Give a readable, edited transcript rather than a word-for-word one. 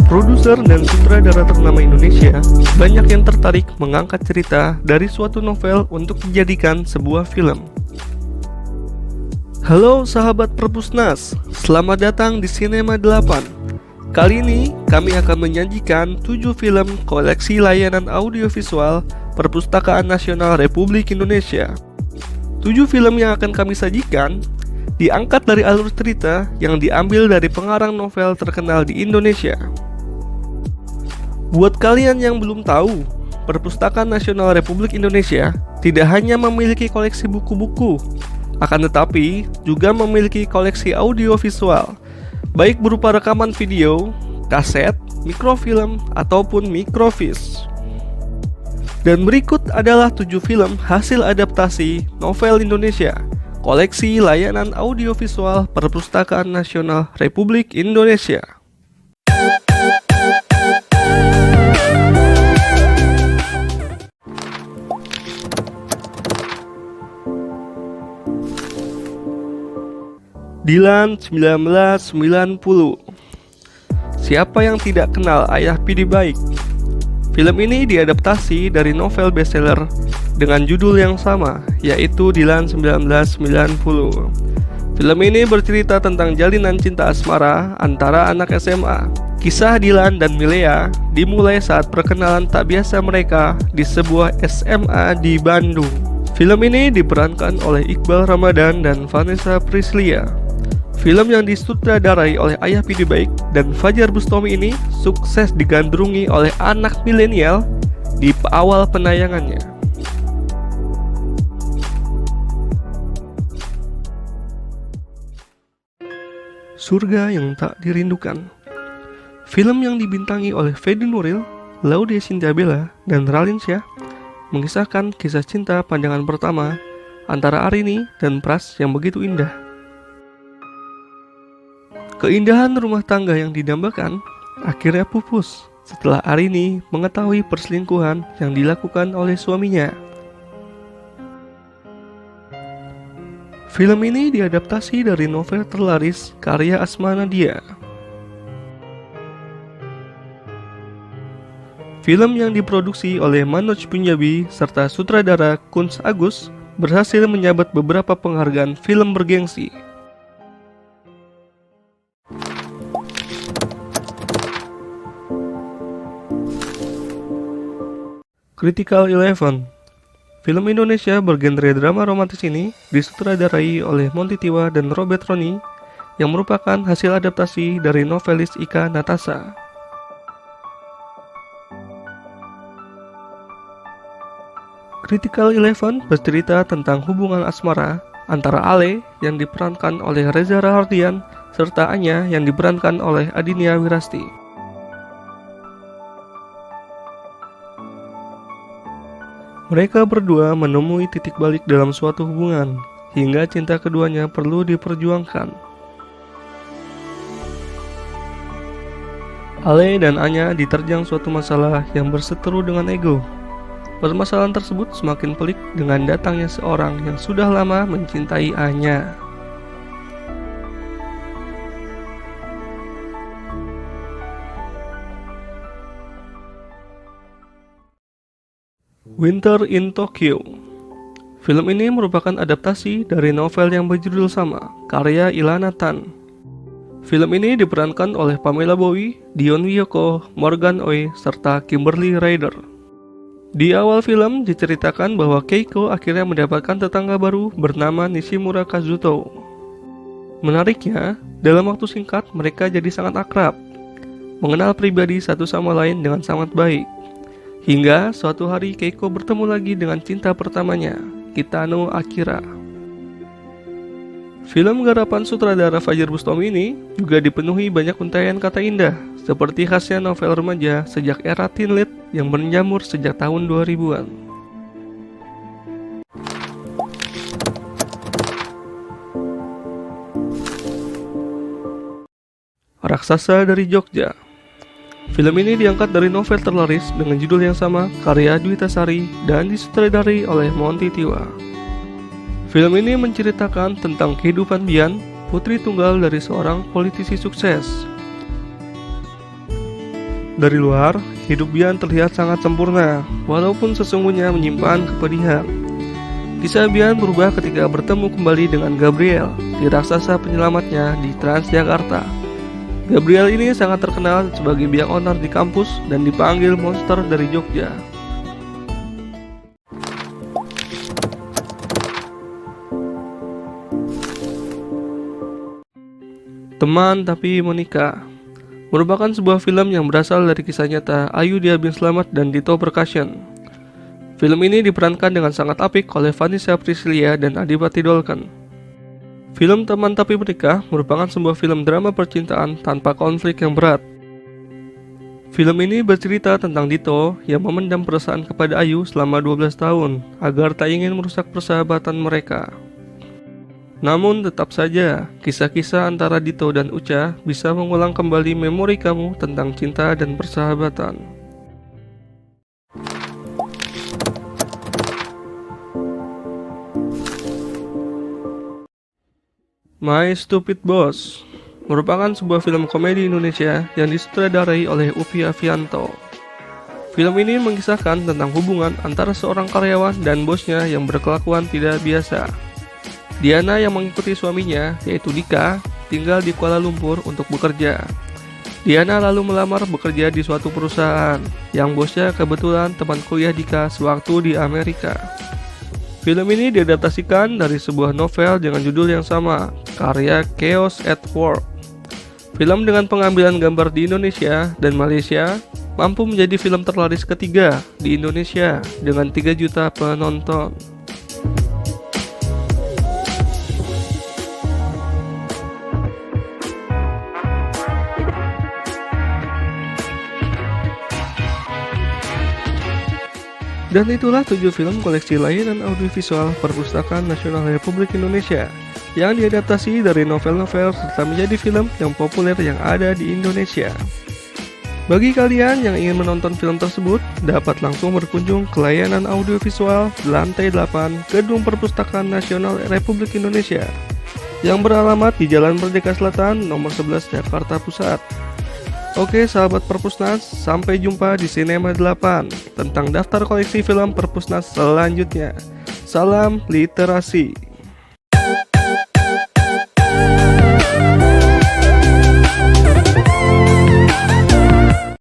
Produser dan sutradara ternama Indonesia banyak yang tertarik mengangkat cerita dari suatu novel untuk dijadikan sebuah film. Halo sahabat Perpusnas, selamat datang di Cinema 8. Kali ini kami akan menyajikan 7 film koleksi layanan audiovisual Perpustakaan Nasional Republik Indonesia. 7 film yang akan kami sajikan diangkat dari alur cerita yang diambil dari pengarang novel terkenal di Indonesia. Buat kalian yang belum tahu, Perpustakaan Nasional Republik Indonesia tidak hanya memiliki koleksi buku-buku, akan tetapi juga memiliki koleksi audiovisual, baik berupa rekaman video, kaset, mikrofilm, ataupun mikrofis. Dan berikut adalah 7 film hasil adaptasi novel Indonesia, koleksi layanan audiovisual Perpustakaan Nasional Republik Indonesia. Dilan 1990. Siapa yang tidak kenal Ayah Pidi Baik? Film ini diadaptasi dari novel bestseller dengan judul yang sama, yaitu Dilan 1990. Film ini bercerita tentang jalinan cinta asmara antara anak SMA. Kisah Dilan dan Milea dimulai saat perkenalan tak biasa mereka di sebuah SMA di Bandung. Film ini diperankan oleh Iqbal Ramadan dan Vanessa Priscilla. Film yang disutradarai oleh Ayah Pidi Baik dan Fajar Bustami ini sukses digandrungi oleh anak milenial di awal penayangannya. Surga yang Tak Dirindukan. Film yang dibintangi oleh Fedi Nuril, Laude Cynthia Bella, dan Raline Shah mengisahkan kisah cinta pandangan pertama antara Arini dan Pras yang begitu indah. Keindahan rumah tangga yang didambakan akhirnya pupus setelah Arini mengetahui perselingkuhan yang dilakukan oleh suaminya. Film ini diadaptasi dari novel terlaris karya Asma Nadia. Film yang diproduksi oleh Manoj Punjabi serta sutradara Kunz Agus berhasil menyabet beberapa penghargaan film bergengsi. Critical 11. Film Indonesia bergenre drama romantis ini disutradarai oleh Monty Tiwa dan Robert Roni yang merupakan hasil adaptasi dari novelis Ika Natasha. Critical 11 bercerita tentang hubungan asmara antara Ale yang diperankan oleh Reza Rahardian serta Anya yang diperankan oleh Adinia Wirasti. Mereka berdua menemui titik balik dalam suatu hubungan, hingga cinta keduanya perlu diperjuangkan. Ale dan Anya diterjang suatu masalah yang berseteru dengan ego. Permasalahan tersebut semakin pelik dengan datangnya seorang yang sudah lama mencintai Anya. Winter in Tokyo. Film ini merupakan adaptasi dari novel yang berjudul sama, karya Ilana Tan. Film ini diperankan oleh Pamela Bowie, Dion Wiyoko, Morgan Oey, serta Kimberly Ryder. Di awal film diceritakan bahwa Keiko akhirnya mendapatkan tetangga baru bernama Nishimura Kazuto. Menariknya, dalam waktu singkat mereka jadi sangat akrab, mengenal pribadi satu sama lain dengan sangat baik. Hingga suatu hari Keiko bertemu lagi dengan cinta pertamanya, Kitano Akira. Film garapan sutradara Fajar Bustami ini juga dipenuhi banyak untaian kata indah, seperti khasnya novel remaja sejak era teen lit yang menjamur sejak tahun 2000-an. Raksasa dari Jogja. Film ini diangkat dari novel terlaris dengan judul yang sama, karya Dwi Tasari dan disutradarai oleh Monty Tiwa. Film ini menceritakan tentang kehidupan Bian, putri tunggal dari seorang politisi sukses. Dari luar, hidup Bian terlihat sangat sempurna, walaupun sesungguhnya menyimpan kepedihan. Kisah Bian berubah ketika bertemu kembali dengan Gabriel, si raksasa penyelamatnya di Transjakarta. Gabriel ini sangat terkenal sebagai biang onar di kampus dan dipanggil monster dari Jogja. Teman Tapi Menikah merupakan sebuah film yang berasal dari kisah nyata Ayu Dia Bin Slamet dan Dito Percussion. Film ini diperankan dengan sangat apik oleh Vanessa Priscilia dan Adipati Dolken. Film Teman Tapi Menikah merupakan sebuah film drama percintaan tanpa konflik yang berat. Film ini bercerita tentang Dito yang memendam perasaan kepada Ayu selama 12 tahun agar tak ingin merusak persahabatan mereka. Namun tetap saja, kisah-kisah antara Dito dan Uca bisa mengulang kembali memori kamu tentang cinta dan persahabatan. My Stupid Boss merupakan sebuah film komedi Indonesia yang disutradarai oleh Upi Avianto. Film ini mengisahkan tentang hubungan antara seorang karyawan dan bosnya yang berkelakuan tidak biasa. Diana yang mengikuti suaminya, yaitu Dika, tinggal di Kuala Lumpur untuk bekerja. Diana lalu melamar bekerja di suatu perusahaan, yang bosnya kebetulan teman kuliah Dika sewaktu di Amerika. Film ini diadaptasikan dari sebuah novel dengan judul yang sama, karya Chaos at Work. Film dengan pengambilan gambar di Indonesia dan Malaysia, mampu menjadi film terlaris ketiga di Indonesia dengan 3 juta penonton. Dan itulah 7 film koleksi layanan audiovisual Perpustakaan Nasional Republik Indonesia yang diadaptasi dari novel-novel serta menjadi film yang populer yang ada di Indonesia. Bagi kalian yang ingin menonton film tersebut, dapat langsung berkunjung ke layanan audiovisual lantai 8 Gedung Perpustakaan Nasional Republik Indonesia yang beralamat di Jalan Merdeka Selatan nomor 11 Jakarta Pusat. Oke sahabat Perpusnas, sampai jumpa di Cinema 8 tentang daftar koleksi film Perpusnas selanjutnya. Salam literasi.